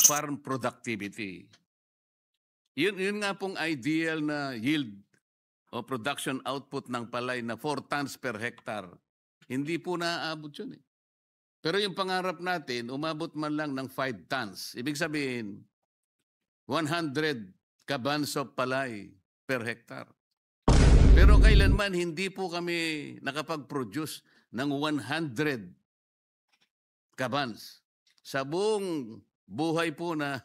farm productivity. Yun nga pong ideal na yield o production output ng palay na 4 tons per hectare. Hindi po naaabot yun eh. Pero yung pangarap natin, umabot man lang ng 5 tons. Ibig sabihin, 100 kabans of palay per hectare. Pero kailanman hindi po kami nakapag-produce ng 100 kabans. Sa buong buhay po na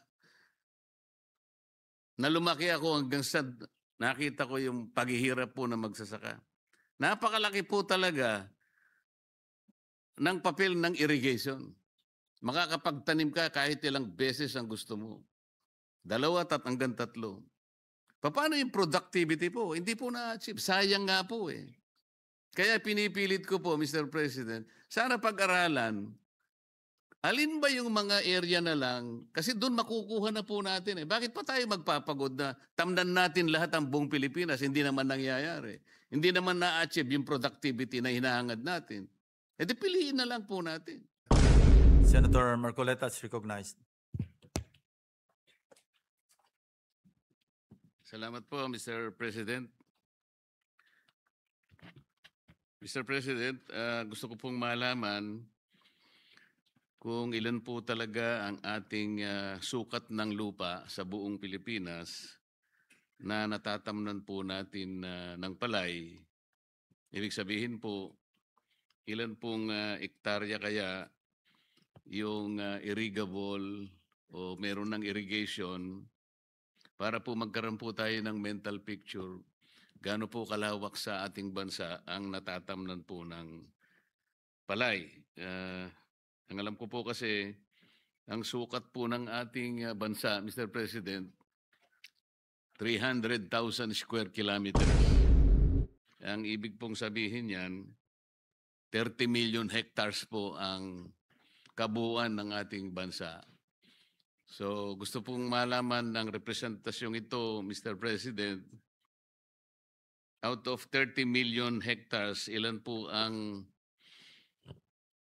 lumaki ako hanggang sa nakita ko yung paghihirap po na magsasaka. Napakalaki po talaga ng papel ng irrigation. Makakapagtanim ka kahit ilang beses ang gusto mo. 2 hanggang 3. Paano yung productivity po? Hindi po na-achieve. Sayang nga po eh. Kaya pinipilit ko po, Mr. President, sana pag-aralan, alin ba yung mga area na lang? Kasi doon makukuha na po natin eh. Bakit pa tayo magpapagod na tamnan natin lahat ang buong Pilipinas? Hindi naman nangyayari. Hindi naman na-achieve yung productivity na hinahangad natin. E di piliin na lang po natin. Senator Marcoleta is recognized. Salamat po, Mr. President. Mr. President, gusto ko pong malaman kung ilan po talaga ang ating sukat ng lupa sa buong Pilipinas na natatamnan po natin ng palay. Ibig sabihin po, ilan pong ektarya kaya yung irrigable o meron ng irrigation para po magkaroon po tayo ng mental picture gaano po kalawak sa ating bansa ang natatamnan po ng palay. Ang alam ko po kasi, ang sukat po ng ating bansa, Mr. President, 300,000 square kilometers. Ang ibig pong sabihin yan, 30 million hectares po ang kabuuan ng ating bansa. So gusto pong malaman ng representasyong ito, Mr. President, out of 30 million hectares, ilan po ang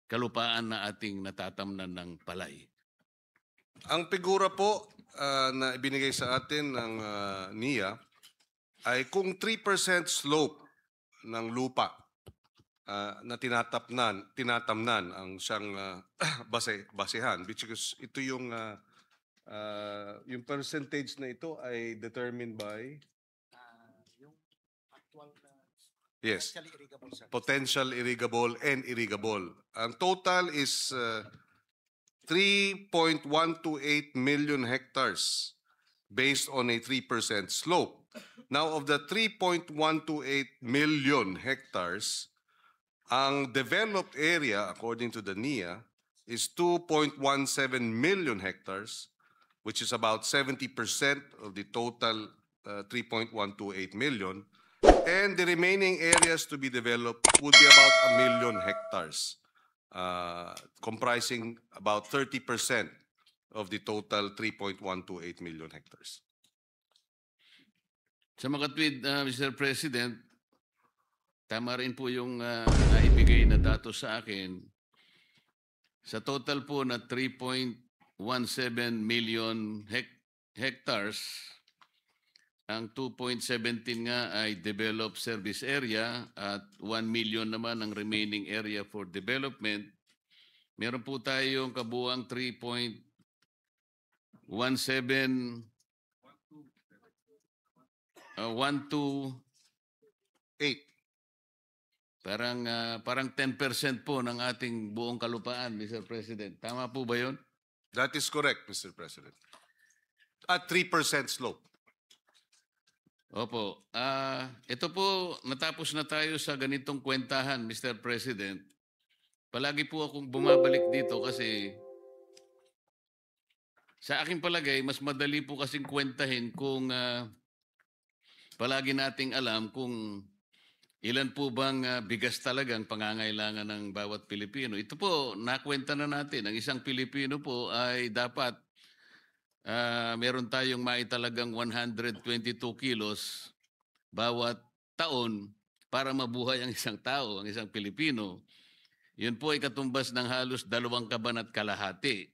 kalupaan na ating natatamnan ng palay? Ang figura po na ibinigay sa atin ng NIA ay kung 3% slope ng lupa na tinatamnan ang siyang basehan, because ito yung percentage na ito ay determined by yung actual yes, potentially irrigable, sir. potential irrigable and irrigable. Ang total is 3.128 million hectares based on a 3% slope. Now, of the 3.128 million hectares, ang developed area, according to the NIA, is 2.17 million hectares, which is about 70% of the total 3.128 million. And the remaining areas to be developed would be about 1 million hectares, comprising about 30% of the total 3.128 million hectares. Sa makatwid, Mr. President, tama rin po yung naibigay na datos sa akin. Sa total po na 3.17 million hectares, ang 2.17 nga ay developed service area at 1 million naman ang remaining area for development. Meron po tayong kabuang 3.17 8. Parang 10% po ng ating buong kalupaan, Mr. President. Tama po ba yun? That is correct, Mr. President. At 3% slope. Opo. Ito po, natapos na tayo sa ganitong kwentahan, Mr. President. Palagi po akong bumabalik dito kasi sa aking palagay, mas madali po kasing kwentahin kung palagi nating alam kung ilan po bang bigas talagang pangangailangan ng bawat Pilipino. Ito po, nakwenta na natin. Ang isang Pilipino po ay dapat meron tayong maitalagang 122 kilos bawat taon para mabuhay ang isang tao, ang isang Pilipino. Yun po ay katumbas ng halos 2 kaban at kalahati.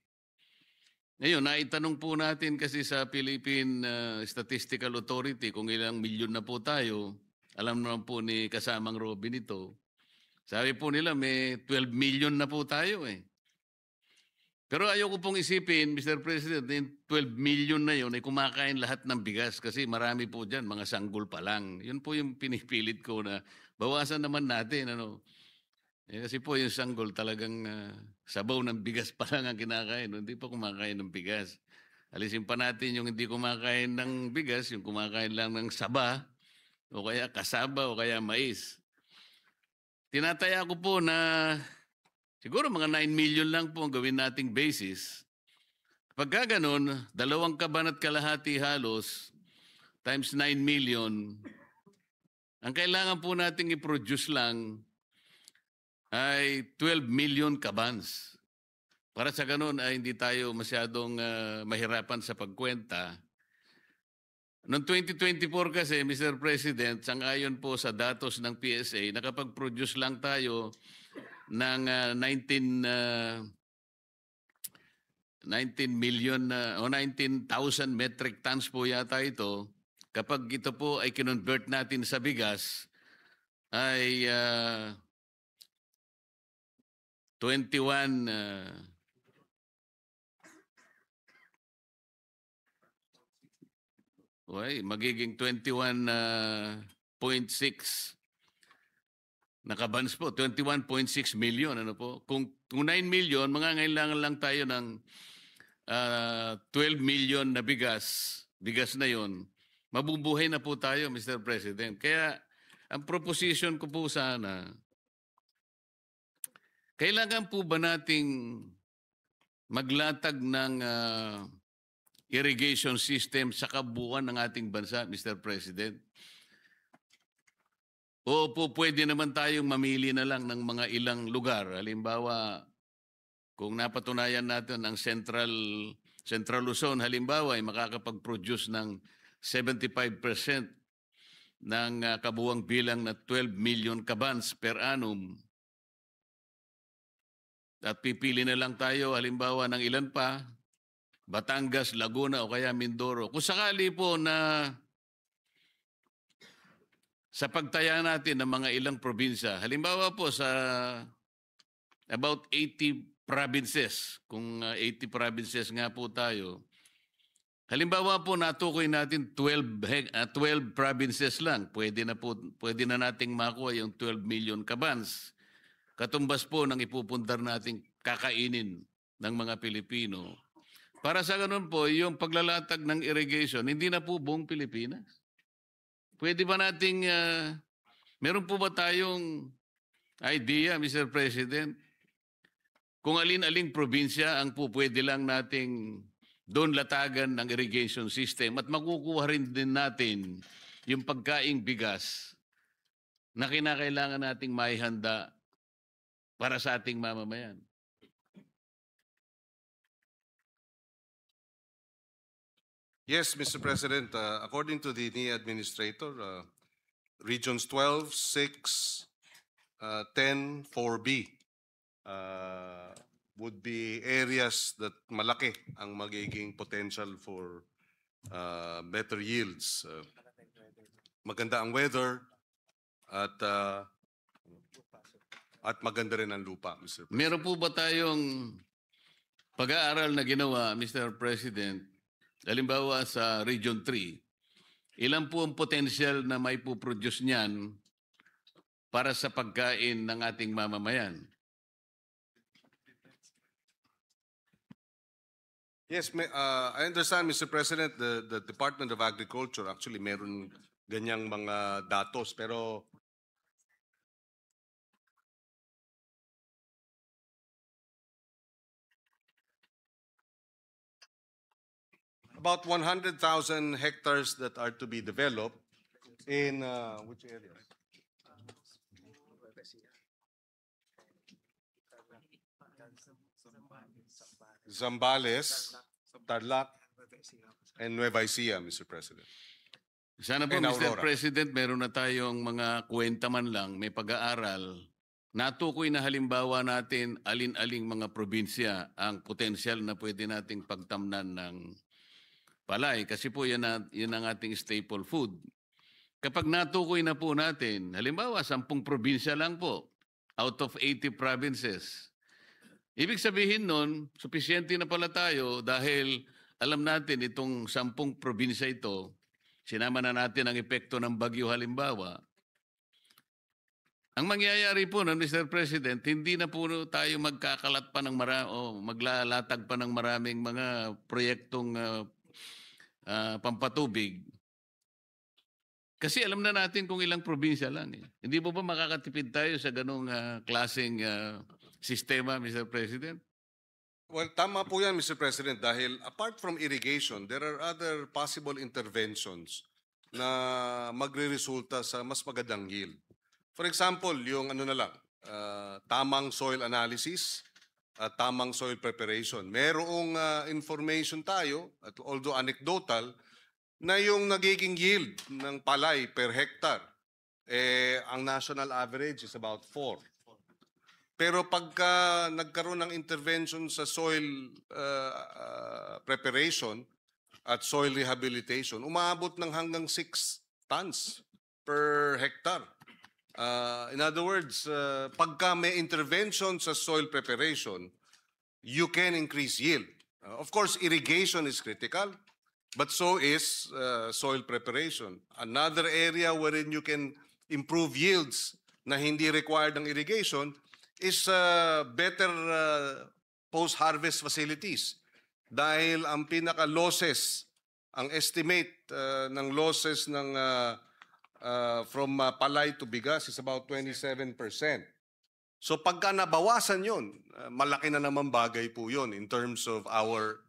Ngayon, naitanong po natin kasi sa Philippine Statistical Authority kung ilang milyon na po tayo. Alam naman po ni kasamang Robin ito. Sabi po nila may 12 million na po tayo eh. Pero ayoko pong isipin, Mr. President, yung 12 million na yun ay kumakain lahat ng bigas kasi marami po dyan, mga sanggol pa lang. Yun po yung pinipilit ko na bawasan naman natin. Ano? Kasi po yung sanggol talagang sabaw ng bigas pa lang ang kinakain. Hindi pa kumakain ng bigas. Alisin pa natin yung hindi kumakain ng bigas, yung kumakain lang ng saba o kaya kasaba o kaya mais. Tinataya ko po na siguro mga 9 million lang po ang gawin nating basis. Pagka ganun, 2 kaban at kalahati halos times 9 million, ang kailangan po nating i-produce lang ay 12 million kabans. Para sa ganun ay hindi tayo masyadong mahirapan sa pagkwenta. Noong 2024 kasi, Mr. President, sangayon po sa datos ng PSA, nakapag-produce lang tayo ng 19 million o 19,000 metric tons po yata ito. Kapag ito po ay kinonvert natin sa bigas, ay 21 magiging 21.6 nakabans po, 21.6 million. Ano po? Kung 9 million, mangangailangan lang tayo ng 12 million na bigas na yon, mabubuhay na po tayo, Mr. President. Kaya ang proposition ko po sana, kailangan po ba nating maglatag ng irrigation system sa kabuuan ng ating bansa, Mr. President? O po pwede naman tayong mamili na lang ng mga ilang lugar. Halimbawa, kung napatunayan natin ang Central Luzon, halimbawa, ay makakapag-produce ng 75% ng kabuuang bilang na 12 million kabans per annum. At pipili na lang tayo, halimbawa, ng ilan pa, Batangas, Laguna o kaya Mindoro. Kung sakali po na sa pagtaya natin ng mga ilang probinsya, halimbawa po sa about 80 provinces, kung 80 provinces nga po tayo, halimbawa po natukoy natin 12 provinces lang, pwede na nating makuha yung 12 million kabans. Katumbas po ng ipupundar nating kakainin ng mga Pilipino. Para sa ganun po, yung paglalatag ng irrigation, hindi na po buong Pilipinas. Pwede ba nating, meron po ba tayong idea, Mr. President, kung alin-aling probinsya ang po pwede lang nating doon latagan ng irrigation system at makukuha rin din natin yung pagkaing bigas na kinakailangan nating maihanda para sa ating mamamayan? Yes, Mr. President, according to the NIA administrator, regions 12, 6, 10, 4B would be areas that malaki ang magiging potential for better yields. Maganda ang weather at maganda rin ang lupa, Mr. President. Meron po ba tayong pag-aaral na ginawa, Mr. President, halimbawa sa Region 3, ilan po ang potential na may puproduce niyan para sa pagkain ng ating mamamayan? Yes, I understand, Mr. President, the Department of Agriculture actually meron ganyang mga datos, pero about 100,000 hectares that are to be developed in which areas? Zambales, Tarlac, and Nueva Ecija, Mr. President. Sana po, And Mr. Aurora. President, meron na tayong mga kwenta man lang, may pag-aaral natukoy na halimbawa natin alin-aling mga probinsya ang potensyal na pwede nating pagtamnan ng palay kasi po yan ang ating staple food. Kapag natukoy na po natin, halimbawa 10 probinsya lang po out of 80 provinces. Ibig sabihin nun, sufisyente na pala tayo dahil alam natin itong 10 probinsya ito, sinama na natin ang epekto ng bagyo halimbawa. Ang mangyayari po nun, Mr. President, hindi na po tayo magkakalat pa ng maglalatag pa ng maraming mga proyektong pampatubig. Kasi alam na natin kung ilang probinsya lang. Eh. Hindi po ba makakatipid tayo sa ganong klaseng sistema, Mr. President? Well, tama po yan, Mr. President, dahil apart from irrigation, there are other possible interventions na magre-resulta sa mas magandang yield. For example, yung tamang soil analysis at tamang soil preparation. Merong information tayo, at although anecdotal, na yung nagiging yield ng palay per hectare, ang national average is about 4. Pero pagka nagkaroon ng intervention sa soil preparation at soil rehabilitation, umaabot ng hanggang 6 tons per hectare. In other words, pagka may intervention sa soil preparation, you can increase yield. Of course, irrigation is critical, but so is soil preparation. Another area wherein you can improve yields na hindi required ng irrigation is better post-harvest facilities. Dahil ang pinaka-losses, ang estimate ng losses ng from palay to bigas is about 27%. So pagka nabawasan yun, malaki na naman bagay po yun in terms of our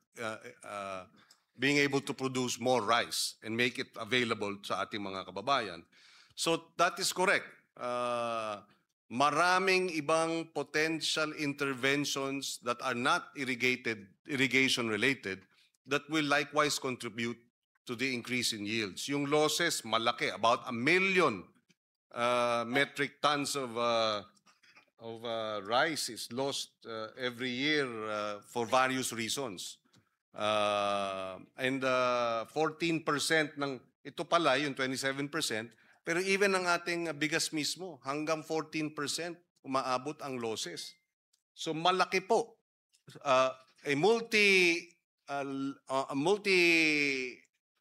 being able to produce more rice and make it available sa ating mga kababayan. So that is correct. Maraming ibang potential interventions that are not irrigation related that will likewise contribute to the increase in yields. Yung losses, malaki. About 1 million metric tons of rice is lost every year for various reasons. And 14% ng ito pala, yung 27%, pero even ang ating bigas mismo, hanggang 14% umaabot ang losses. So malaki po. A multi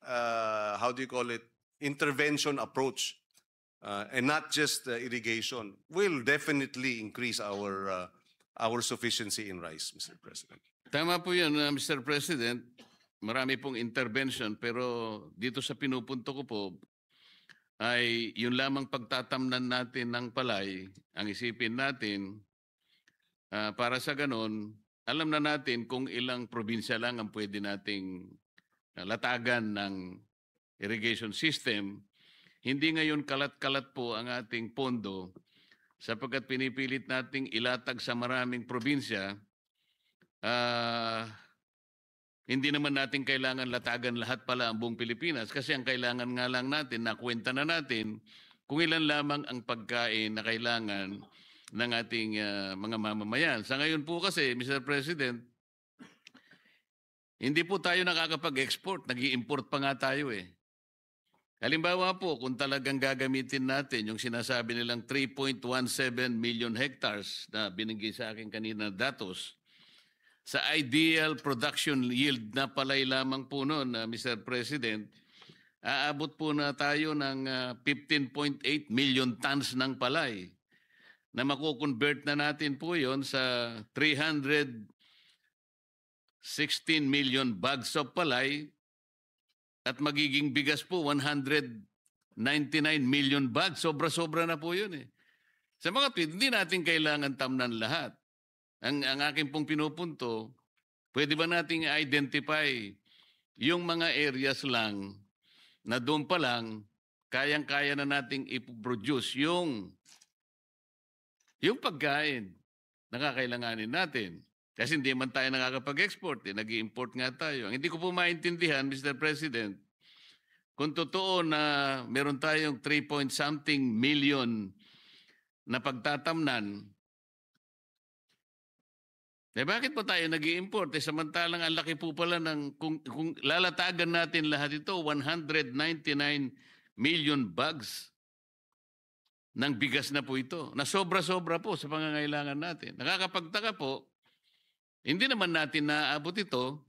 how do you call it, intervention approach and not just irrigation will definitely increase our sufficiency in rice, Mr. President. Tama po yan, Mr. President. Marami pong intervention pero dito sa pinupunto ko po ay yun lamang pagtatamnan natin ng palay, ang isipin natin para sa ganon, alam na natin kung ilang probinsya lang ang pwede nating latagan ng irrigation system. Hindi ngayon kalat-kalat po ang ating pondo sapagkat pinipilit nating ilatag sa maraming probinsya. Hindi naman natin kailangan latagan lahat pala ang buong Pilipinas kasi ang kailangan nga lang natin, nakwenta na natin kung ilan lamang ang pagkain na kailangan ng ating mga mamamayan. Sa ngayon po kasi, Mr. President, hindi po tayo nakakapag-export, nag-i-import pa nga tayo eh. Halimbawa po, kung talagang gagamitin natin yung sinasabi nilang 3.17 million hectares na binigay sa akin kanina na datos, sa ideal production yield na palay lamang po noon, Mr. President, aabot po na tayo ng 15.8 million tons ng palay na makukonvert na natin po yon sa 316 million bags of palay at magiging bigas po 199 million bags. Sobra-sobra na po yun eh. Sa mga tweet, hindi natin kailangan tamnan lahat. Ang aking pong pinupunto, pwede ba nating identify yung mga areas lang na doon pa lang kayang-kaya na nating i-produce yung pagkain na kakailanganin natin. Kasi hindi man tayo nakakapag-export, nag-i-import nga tayo. Ang hindi ko po maintindihan, Mr. President, kung totoo na meron tayong 3 point something million na pagtatamnan, Bakit po tayo nag-i-import? Samantalang ang laki po pala ng, kung lalatagan natin lahat ito, 199 million bags ng bigas na po ito, na sobra-sobra po sa pangangailangan natin. Nakakapagtaka po, hindi naman natin naaabot ito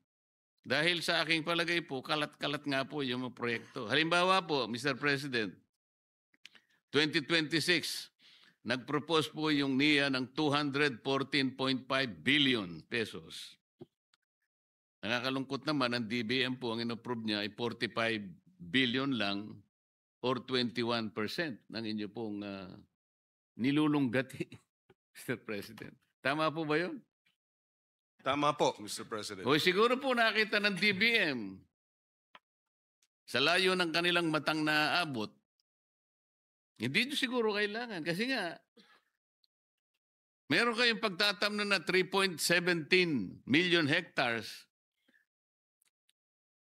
dahil sa aking palagay po, kalat-kalat nga po yung mga proyekto. Halimbawa po, Mr. President, 2026, nag-propose po yung NIA ng 214.5 billion pesos. Nakakalungkot naman, ang DBM po, ang inapprove niya ay 45 billion lang or 21% ng inyo pong nilulunggati, Mr. President. Tama po ba yun? Tama po, Mr. President. O siguro po nakita ng DBM sa layo ng kanilang matang naaabot, hindi nyo siguro kailangan. Kasi nga, meron kayong pagtatamnan na 3.17 million hectares.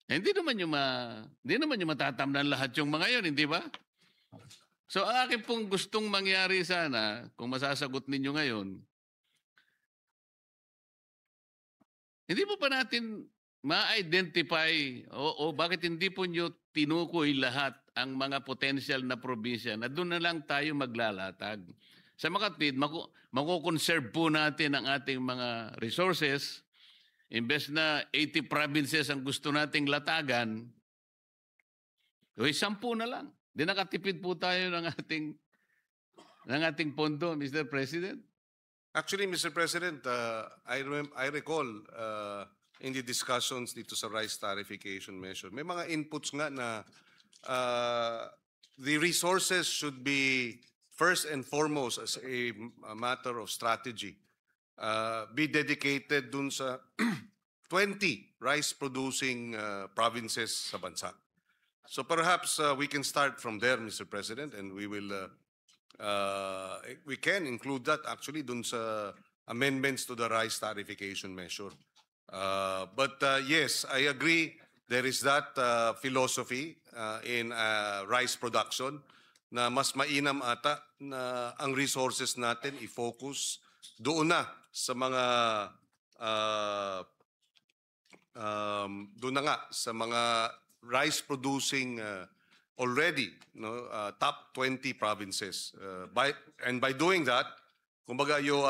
Hindi naman nyo matatamnan lahat yung mga yun, hindi ba? So, ang akin pong gustong mangyari sana, kung masasagot ninyo ngayon, hindi po ba natin ma-identify o bakit hindi po nyo tinukoy lahat ang mga potential na probinsya na doon na lang tayo maglalatag. Sa makatwid, makukonserve po natin ang ating mga resources. Imbes na 80 provinces ang gusto nating latagan, 10 na lang. Di nakatipid po tayo ng ating pondo, Mr. President. Actually, Mr. President, I recall in the discussions dito sa rice tariffication measure, may mga inputs nga na the resources should be first and foremost as a matter of strategy. Be dedicated dun sa 20 rice-producing provinces sa bansa. So perhaps we can start from there, Mr. President, and we can include that actually dun sa amendments to the rice tariffication measure. But yes, I agree there is that philosophy in rice production na mas mainam ata na ang resources natin i-focus doon na sa mga doon na nga sa mga rice producing already top 20 provinces. By doing that, kumbaga you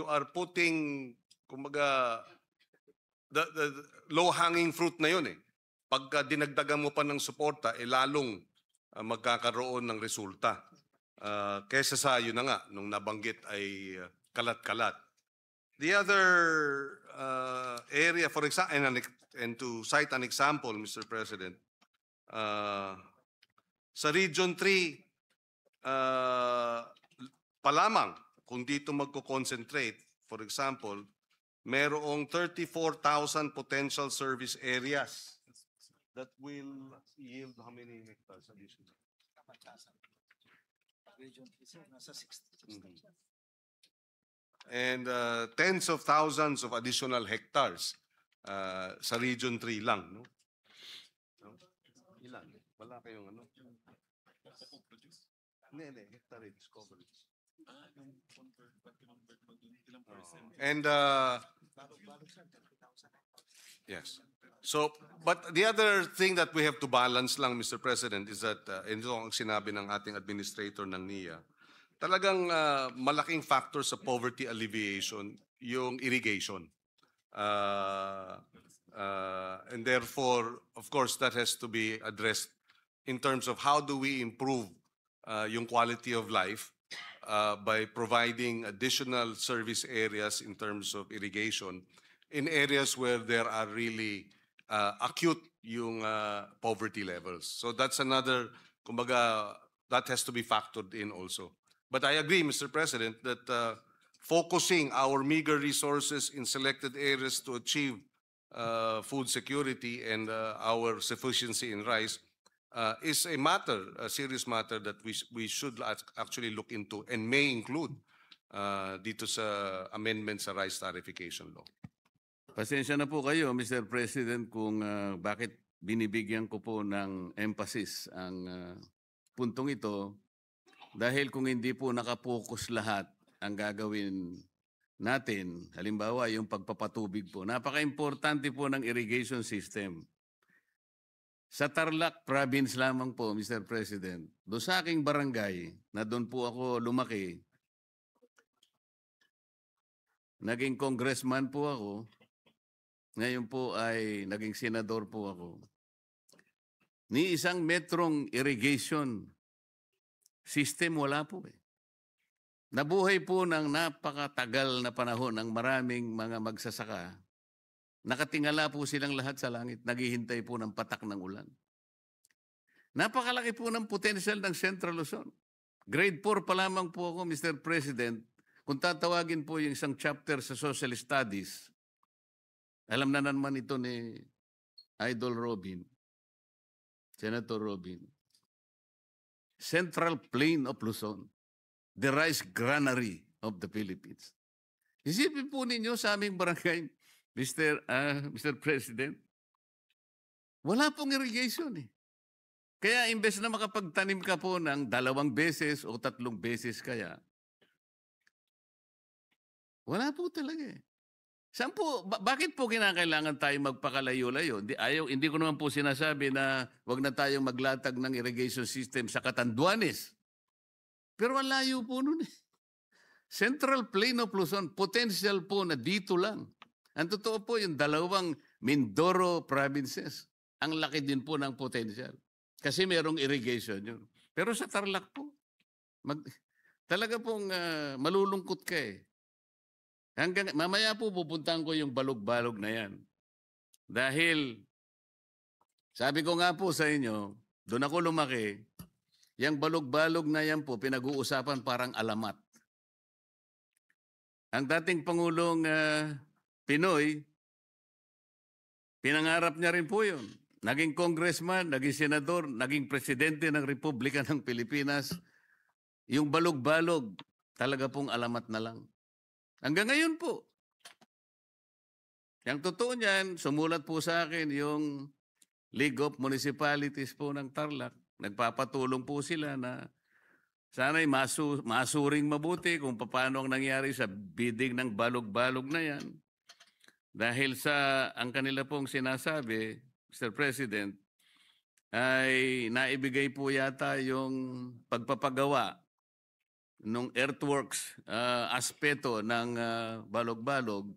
are putting kumbaga the low hanging fruit na yun eh. Pagka dinagdagan mo pa ng suporta, lalong magkakaroon ng resulta. Kesa sa yun na nga, nung nabanggit ay kalat-kalat. The other area, for example, and to cite an example, Mr. President, sa Region 3, pa lamang, kung dito magko-concentrate, for example, merong 34,000 potential service areas that will yield how many hectares additional? Region 3, nasa 60. And tens of thousands of additional hectares sa Region 3 lang. No? Ilan? Wala kayong ano? Hindi, hectarage coverage. And yes. So, but the other thing that we have to balance lang, Mr. President, is that, ito ang sinabi ng ating administrator ng NIA, talagang malaking factor sa poverty alleviation yung irrigation. And therefore, of course, that has to be addressed in terms of how do we improve yung quality of life by providing additional service areas in terms of irrigation in areas where there are really acute yung poverty levels. So that's another, kumbaga, that has to be factored in also. But I agree, Mr. President, that focusing our meager resources in selected areas to achieve food security and our sufficiency in rice is a serious matter that we should actually look into and may include dito sa amendment sa rice tariffication law. Pasensya na po kayo, Mr. President, kung bakit binibigyan ko po ng emphasis ang puntong ito. Dahil kung hindi po nakapokus lahat ang gagawin natin, halimbawa yung pagpapatubig po, napaka-importante po ng irrigation system. Sa Tarlac Province lamang po, Mr. President, doon sa aking barangay, na doon po ako lumaki, naging congressman po ako, ngayon po ay naging senador po ako. Ni isang metrong irrigation system wala po eh. Nabuhay po ng napakatagal na panahon ng maraming mga magsasaka. Nakatingala po silang lahat sa langit, naghihintay po ng patak ng ulan. Napakalaki po ng potential ng Central Luzon. Grade 4 pa lamang po ako, Mr. President, kung tatawagin po yung isang chapter sa Social Studies. Alam na naman ito ni Idol Robin, Senator Robin. Central Plain of Luzon, the rice granary of the Philippines. Isipin po ninyo sa aming barangay, Mr. President, wala pong irrigation eh. Kaya imbes na makapagtanim ka po ng 2 beses o 3 beses kaya, wala po talaga eh. Saan po, bakit po kinakailangan tayo magpakalayo-layo? Hindi ko naman po sinasabi na wag na tayong maglatag ng irrigation system sa Catanduanes. Pero ang layo po nun eh. Central Plain of Luzon, potential po na dito lang. Ang totoo po yung 2 Mindoro provinces. Ang laki din po ng potential. Kasi merong irrigation yun. Pero sa Tarlac po, talaga pong malulungkot ka eh. Mamaya po pupuntahan ko yung balog-balog na yan. Dahil, sabi ko nga po sa inyo, doon ako lumaki, yung balog-balog na yan po, pinag-uusapan parang alamat. Ang dating Pangulong Pinoy, pinangarap niya rin po yun. Naging congressman, naging senador, naging presidente ng Republika ng Pilipinas. Yung balog-balog, talaga pong alamat na lang. Hanggang ngayon po. Yang totoo niyan, sumulat po sa akin yung League of Municipalities po ng Tarlac. Nagpapatulong po sila na sana'y masuring mabuti kung paano ang nangyari sa bidding ng balog-balog na yan. Dahil sa ang kanila pong sinasabi, Mr. President, ay naibigay po yata yung pagpapagawa nung earthworks aspeto ng balog-balog,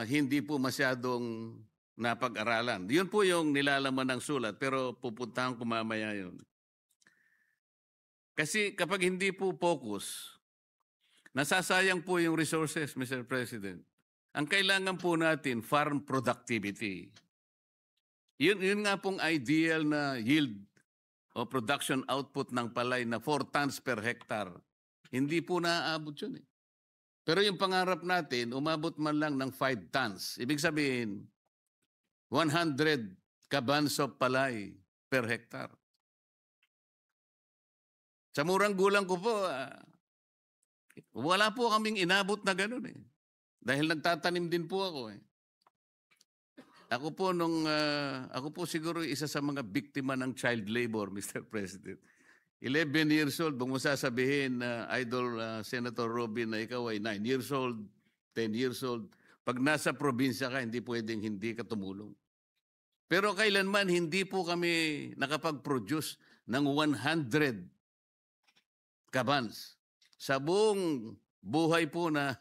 hindi po masyadong napag-aralan. Yun po yung nilalaman ng sulat, pero pupuntahan ko mamaya yun. Kasi kapag hindi po focus, nasasayang po yung resources, Mr. President. Ang kailangan po natin, farm productivity. Yun nga pong ideal na yield o production output ng palay na 4 tons per hectare. Hindi po naaabot yun eh. Pero yung pangarap natin, umabot man lang ng 5 tons. Ibig sabihin, 100 kabans of palay per hectare. Sa murang gulang ko po, wala po kaming inabot na ganun eh. Dahil nagtatanim din po ako eh. Ako po siguro isa sa mga biktima ng child labor, Mr. President. 11 years old, kung mo sasabihin Idol Senator Robin na ikaw ay 9 years old, 10 years old, pag nasa probinsya ka, hindi pwedeng hindi ka tumulong. Pero kailanman hindi po kami nakapag-produce ng 100 kabans. Sa buong buhay po na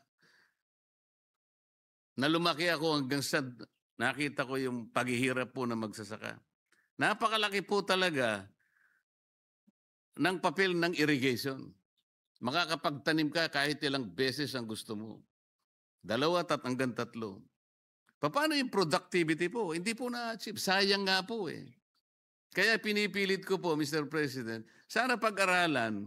lumaki ako hanggang sa nakita ko yung paghihirap po na magsasaka. Napakalaki po talaga ng papel ng irrigation. Makakapagtanim ka kahit ilang beses ang gusto mo. 2 hanggang 3. Paano yung productivity po? Hindi po na-achieve. Sayang nga po eh. Kaya pinipilit ko po, Mr. President, sana pag-aralan,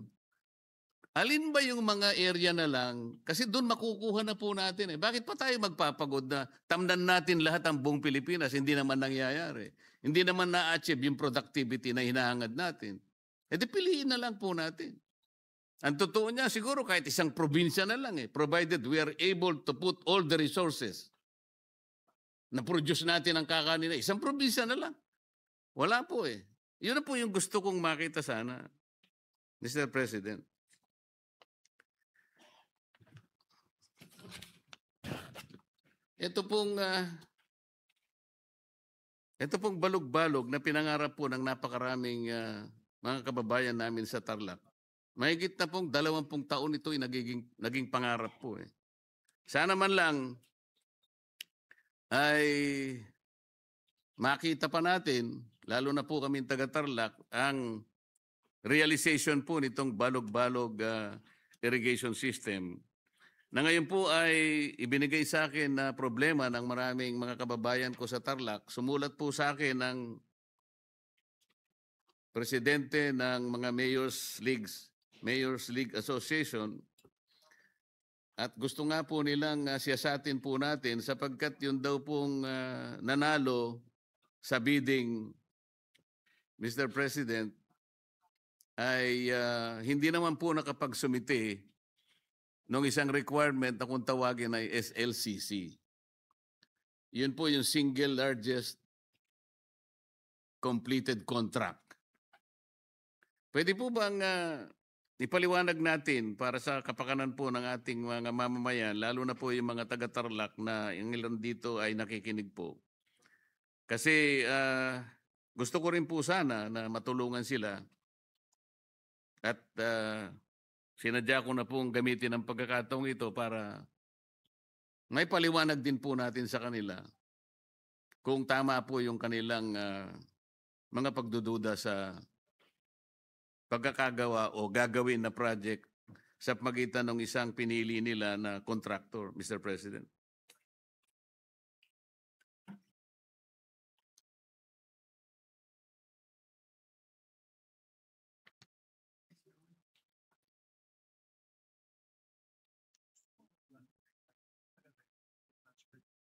alin ba yung mga area na lang? Kasi doon makukuha na po natin eh. Bakit pa tayo magpapagod na tamnan natin lahat ang buong Pilipinas? Hindi naman nangyayari. Hindi naman na-achieve yung productivity na hinahangad natin. E di piliin na lang po natin. Ang totoo niya, siguro kahit isang probinsya na lang eh. Provided we are able to put all the resources na produce natin ang kakanin na isang probinsya na lang. Wala po eh. Yun na po yung gusto kong makita sana, Mr. President. ito pong balog-balog na pinangarap po ng napakaraming mga kababayan namin sa Tarlac. Mahigit na pong 20 taon ito ay naging pangarap po eh. Sana man lang ay makita pa natin, lalo na po kami taga-Tarlac, ang realization po nitong balog-balog irrigation system na ngayon po ay ibinigay sa akin na problema ng maraming mga kababayan ko sa Tarlac. Sumulat po sa akin ng presidente ng mga Mayor's League Association at gusto nga po nilang siyasatin po natin sapagkat yun daw pong nanalo sa bidding, Mr. President, ay hindi naman po nakapagsumite ng isang requirement na kung tawagin ay SLCC. Yun po yung single largest completed contract. Pwede po bang ipaliwanag natin para sa kapakanan po ng ating mga mamamayan, lalo na po yung mga taga-Tarlac na yung ilan dito ay nakikinig po. Kasi gusto ko rin po sana na matulungan sila at sinadya ko na pong gamitin ang pagkakataong ito para may paliwanag din po natin sa kanila kung tama po yung kanilang mga pagdududa sa pagkakagawa o gagawin na project sa pagitan ng isang pinili nila na contractor, Mr. President.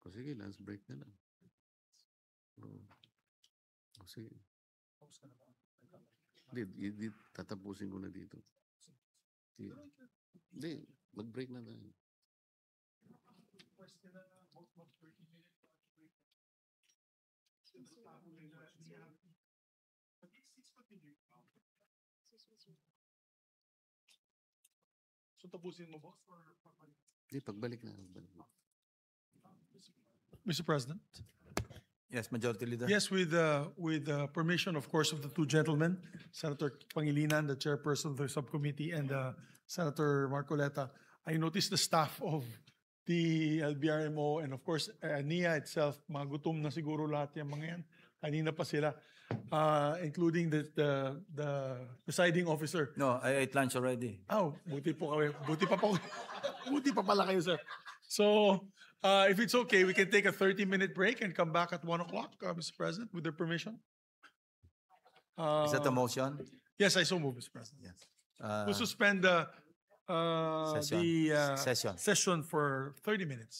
O sige, lunch break na lang. O sige. Hindi, tatapusin ko na dito. Hindi, mag-break na tayo. So tapusin mo, boss? Hindi, pagbalik na. Mr. President? Yes, Majority Leader. Yes, with permission, of course, of the two gentlemen, Senator Pangilinan, the chairperson of the subcommittee, and Senator Marcoleta, I noticed the staff of the LBRMO and of course, NIA itself, mga gutom na siguro lahat yung mga yan. Kanina pa sila, including the presiding officer. No, I ate lunch already. Oh, buti po kayo. Buti pa pala kayo, sir. So, if it's okay, we can take a 30-minute break and come back at 1 o'clock, Mr. President, with their permission. Is that a motion? Yes, I so move, Mr. President. Yes. We'll suspend the Session. Session. session for 30 minutes.